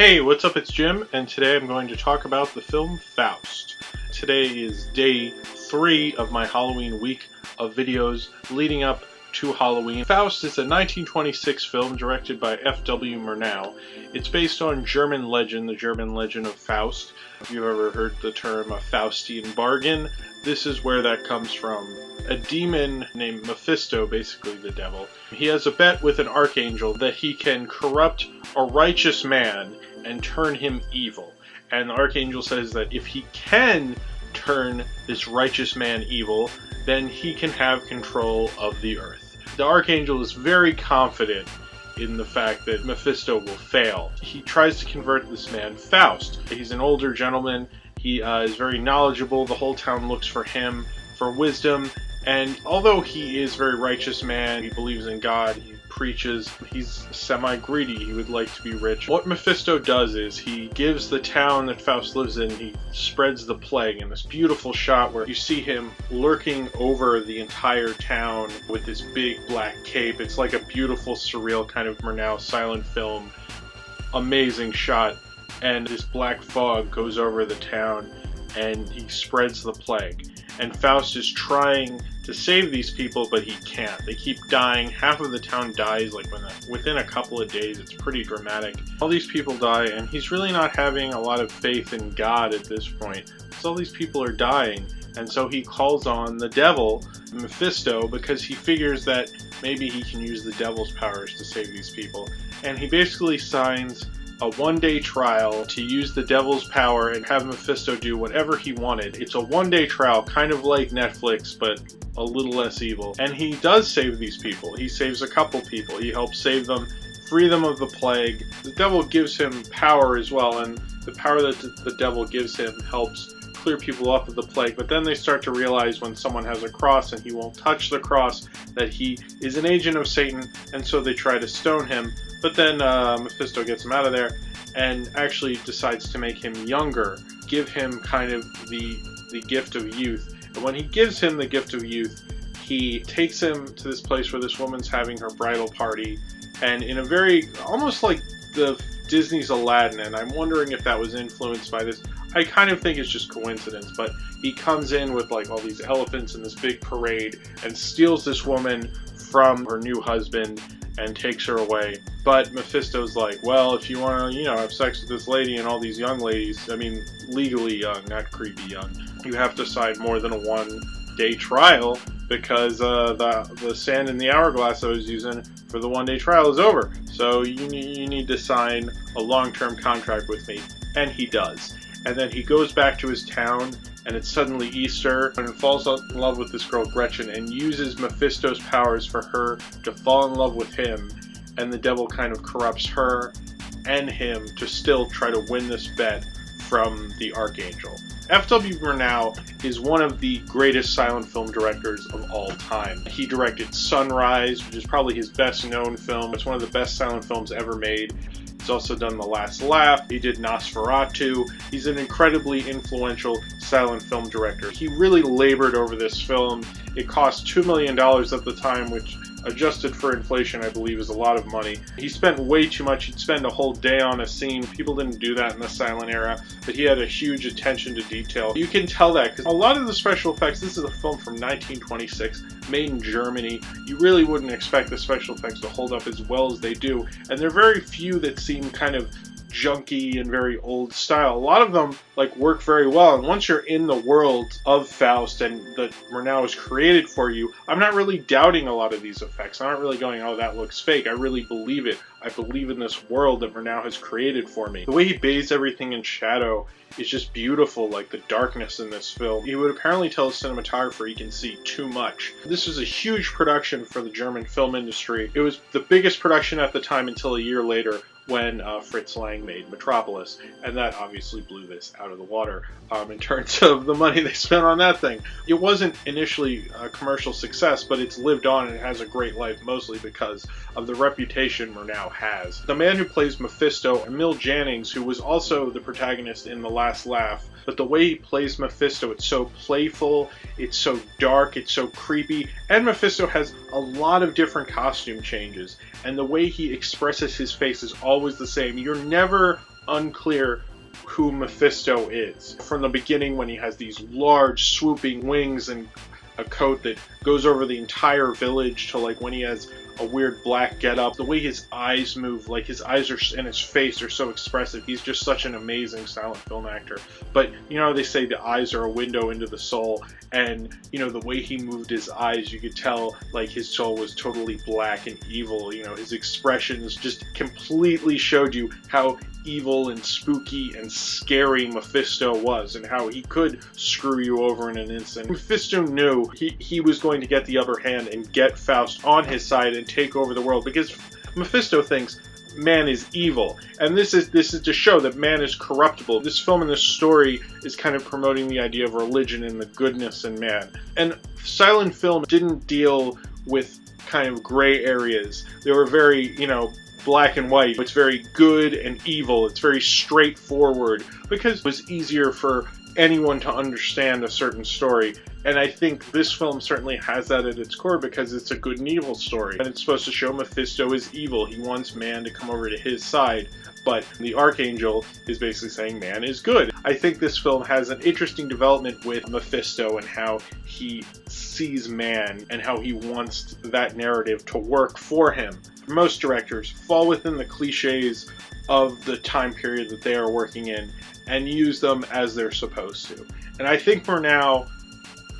Hey, what's up? It's Jim, and today I'm going to talk about the film Faust. Today is day 3 of my Halloween week of videos leading up to Halloween. Faust is a 1926 film directed by F.W. Murnau. It's based on German legend, the German legend of Faust. If you've ever heard the term a Faustian bargain, this is where that comes from. A demon named Mephisto, basically the devil. He has a bet with an archangel that he can corrupt a righteous man and turn him evil. And the archangel says that if he can turn this righteous man evil, then he can have control of the earth. The archangel is very confident in the fact that Mephisto will fail. He tries to convert this man, Faust. He's an older gentleman. He is very knowledgeable. The whole town looks for him for wisdom. And although he is a very righteous man, he believes in God, he preaches, he's semi-greedy, he would like to be rich. What Mephisto does is he gives the town that Faust lives in, he spreads the plague in this beautiful shot where you see him lurking over the entire town with this big black cape. It's like a beautiful, surreal kind of Murnau silent film. Amazing shot. And this black fog goes over the town and he spreads the plague. And Faust is trying to save these people, but he can't. They keep dying. Half of the town dies like within a couple of days. It's pretty dramatic. All these people die, and he's really not having a lot of faith in God at this point, because all these people are dying. And so he calls on the devil, Mephisto, because he figures that maybe he can use the devil's powers to save these people. And he basically signs a one-day trial to use the devil's power and have Mephisto do whatever he wanted. It's a one-day trial, kind of like Netflix, but a little less evil. And he does save these people. He saves a couple people. He helps save them, free them of the plague. The devil gives him power as well, and the power that the devil gives him helps clear people up of the plague. But then they start to realize when someone has a cross and he won't touch the cross that he is an agent of Satan, and so they try to stone him. But then Mephisto gets him out of there and actually decides to make him younger, give him kind of the gift of youth. And when he gives him the gift of youth, he takes him to this place where this woman's having her bridal party, and in a very, almost like the Disney's Aladdin, and I'm wondering if that was influenced by this. I kind of think it's just coincidence, but he comes in with like all these elephants in this big parade and steals this woman from her new husband and takes her away. But Mephisto's like, well, if you want to, have sex with this lady and all these young ladies, I mean, legally young, not creepy young, you have to sign more than a one-day trial, because the sand in the hourglass I was using for the one-day trial is over. So you need to sign a long-term contract with me. And he does. And then he goes back to his town, and it's suddenly Easter, and falls in love with this girl Gretchen, and uses Mephisto's powers for her to fall in love with him, and the devil kind of corrupts her and him to still try to win this bet from the archangel. F.W. Murnau is one of the greatest silent film directors of all time. He directed Sunrise, which is probably his best known film. It's one of the best silent films ever made. He's also done The Last Laugh. He did Nosferatu. He's an incredibly influential silent film director. He really labored over this film. It cost $2 million at the time, which adjusted for inflation, I believe, is a lot of money. He spent way too much. He'd spend a whole day on a scene. People didn't do that in the silent era, but he had a huge attention to detail. You can tell that because a lot of the special effects, this is a film from 1926, made in Germany. You really wouldn't expect the special effects to hold up as well as they do, and there are very few that seem kind of junky and very old style. A lot of them work very well, and once you're in the world of Faust and that Murnau has created for you, I'm not really doubting a lot of these effects. I'm not really going, oh, that looks fake. I really believe it. I believe in this world that Murnau has created for me. The way he bathes everything in shadow is just beautiful, like the darkness in this film. He would apparently tell his cinematographer he can see too much. This was a huge production for the German film industry. It was the biggest production at the time until a year later, when Fritz Lang made Metropolis, and that obviously blew this out of the water in terms of the money they spent on that thing. It wasn't initially a commercial success, but it's lived on and it has a great life, mostly because of the reputation Murnau has. The man who plays Mephisto, Emil Jannings, who was also the protagonist in The Last Laugh, but the way he plays Mephisto, it's so playful, it's so dark, it's so creepy, and Mephisto has a lot of different costume changes, and the way he expresses his face is always the same. You're never unclear who Mephisto is. From the beginning, when he has these large swooping wings and a coat that goes over the entire village, to like when he has a weird black getup, the way his eyes move, like his eyes and his face are so expressive. He's just such an amazing silent film actor. But you know, they say the eyes are a window into the soul, and you know, the way he moved his eyes, you could tell like his soul was totally black and evil. You know, his expressions just completely showed you how evil and spooky and scary Mephisto was, and how he could screw you over in an instant. Mephisto knew he was going to get the upper hand and get Faust on his side and take over the world, because Mephisto thinks man is evil, and this is to show that man is corruptible. This film and this story is kind of promoting the idea of religion and the goodness in man. And silent film didn't deal with kind of gray areas. They were very, you know, black and white. It's very good and evil. It's very straightforward, because it was easier for anyone to understand a certain story. And I think this film certainly has that at its core, because it's a good and evil story. And it's supposed to show Mephisto is evil. He wants man to come over to his side. But the Archangel is basically saying man is good. I think this film has an interesting development with Mephisto and how he sees man and how he wants that narrative to work for him. Most directors fall within the cliches of the time period that they are working in and use them as they're supposed to. And I think Murnau,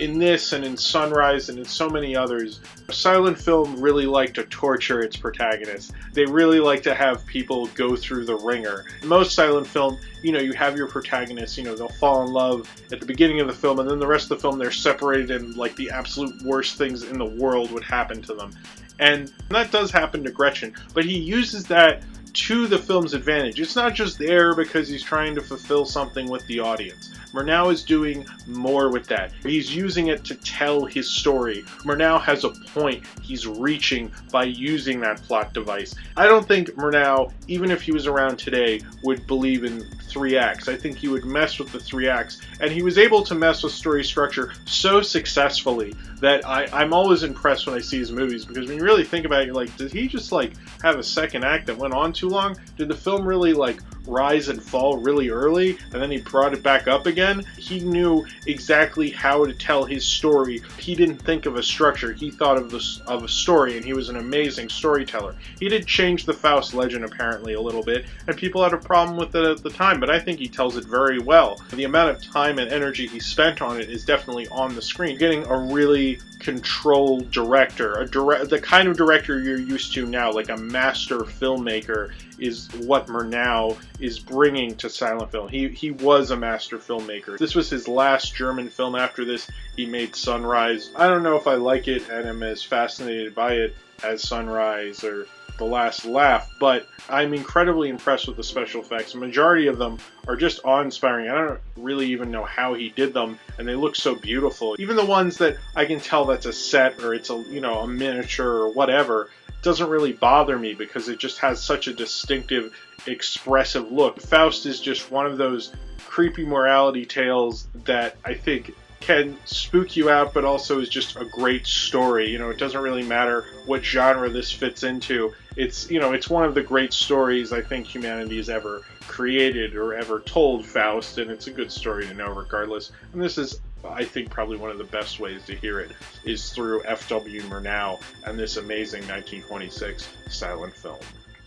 in this and in Sunrise and in so many others, silent film really like to torture its protagonists. They really like to have people go through the ringer. Most silent film, you know, you have your protagonists, you know, they'll fall in love at the beginning of the film, and then the rest of the film they're separated, and like the absolute worst things in the world would happen to them. And that does happen to Gretchen, but he uses that to the film's advantage. It's not just there because he's trying to fulfill something with the audience. Murnau is doing more with that. He's using it to tell his story. Murnau has a point he's reaching by using that plot device. I don't think Murnau, even if he was around today, would believe in 3 acts. I think he would mess with the 3 acts, and he was able to mess with story structure so successfully that I'm always impressed when I see his movies, because when you really think about it, you're like, did he just like have a second act that went on too long? Did the film really like rise and fall really early, and then he brought it back up again? He knew exactly how to tell his story. He didn't think of a structure. He thought of a story, and he was an amazing storyteller. He did change the Faust legend apparently a little bit, and people had a problem with it at the time, but I think he tells it very well. The amount of time and energy he spent on it is definitely on the screen. Getting a really controlled director, the kind of director you're used to now, like a master filmmaker, is what Murnau is bringing to silent film. He was a master filmmaker. This was his last German film. After this, he made Sunrise. I don't know if I like it and am as fascinated by it as Sunrise or The Last Laugh, but I'm incredibly impressed with the special effects. The majority of them are just awe-inspiring. I don't really even know how he did them, and they look so beautiful. Even the ones that I can tell that's a set or it's a, you know, a miniature or whatever, doesn't really bother me because it just has such a distinctive, expressive look. Faust is just one of those creepy morality tales that I think can spook you out, but also is just a great story. You know, it doesn't really matter what genre this fits into. It's, you know, it's one of the great stories I think humanity has ever created or ever told, Faust, and it's a good story to know regardless. And this is, I think, probably one of the best ways to hear it is through F.W. Murnau and this amazing 1926 silent film.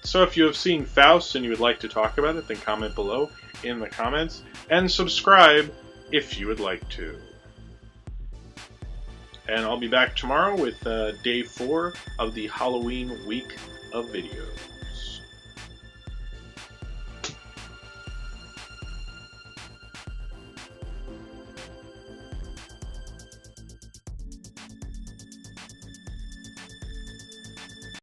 So if you have seen Faust and you would like to talk about it, then comment below in the comments, and subscribe if you would like to. And I'll be back tomorrow with day 4 of the Halloween week of videos.